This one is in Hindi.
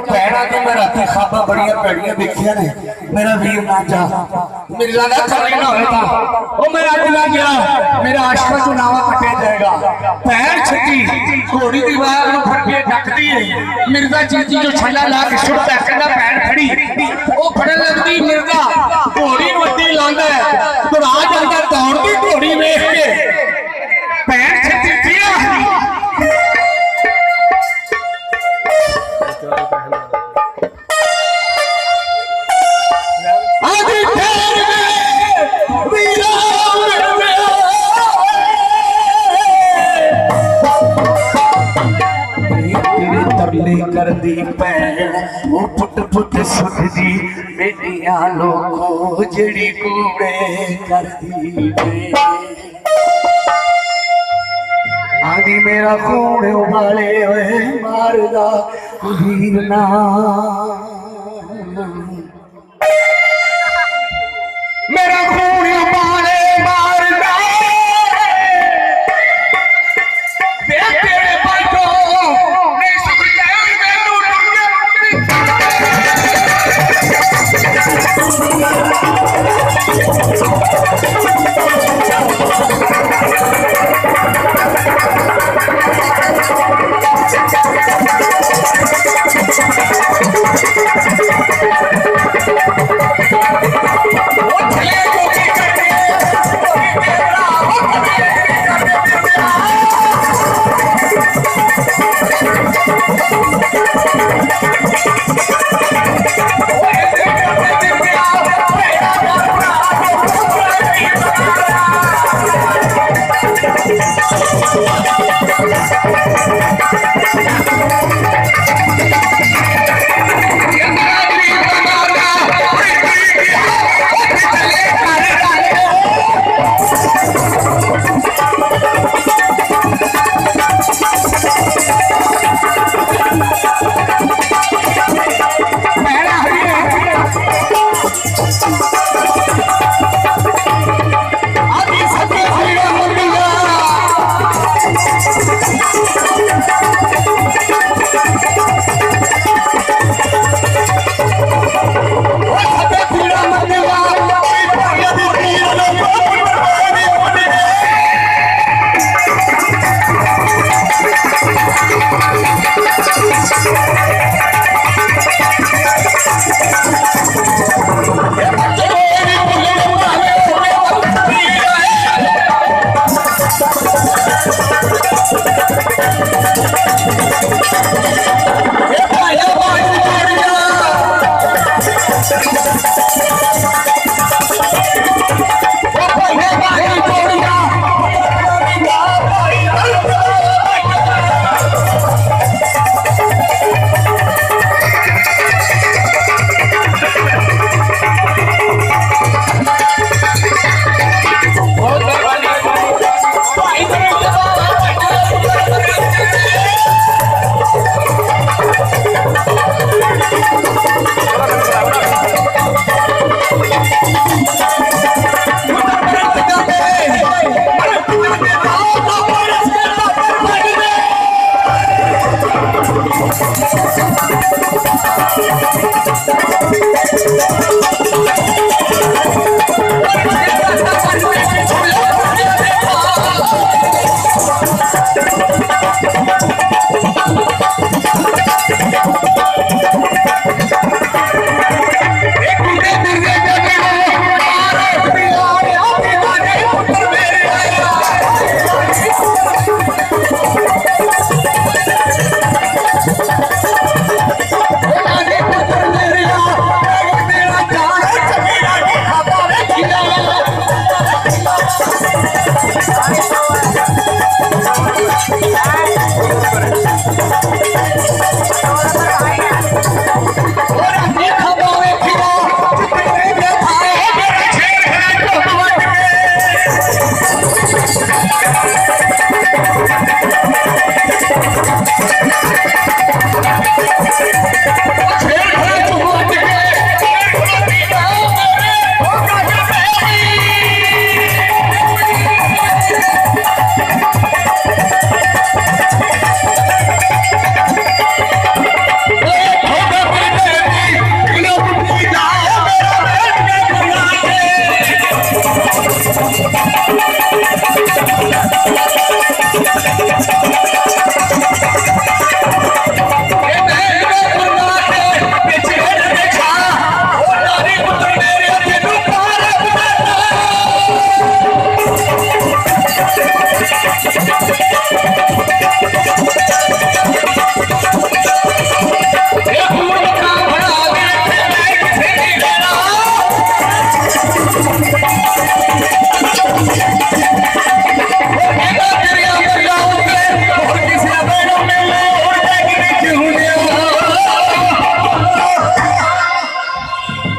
खाबा बड़िया भैड़िया देखिया ने मेरा वीर ना जा मेरी ज्यादा चलने ना होता ओ मैं आज ना गया मेरा आशका चुनावा कटे जाएगा पैर छटी घोड़ी की बाग नु फड़ के ढकदी है मिर्जा जीजी जो छल्ला ला के सुट पैर ना पैर खड़ी ओ फड़न लगदी मिर्जा घोड़ी नु अड्डी लांदा है तो आ जांदा दौड़दी घोड़ी देख के पैर छटी किया कर दी पैन वो फुट फुट सुख दी बेटिया लोगों जड़ी कूड़े कर दी आदि मेरा खून उबाले हुए मारदा वीर ना मेरा खून उबाले मारदा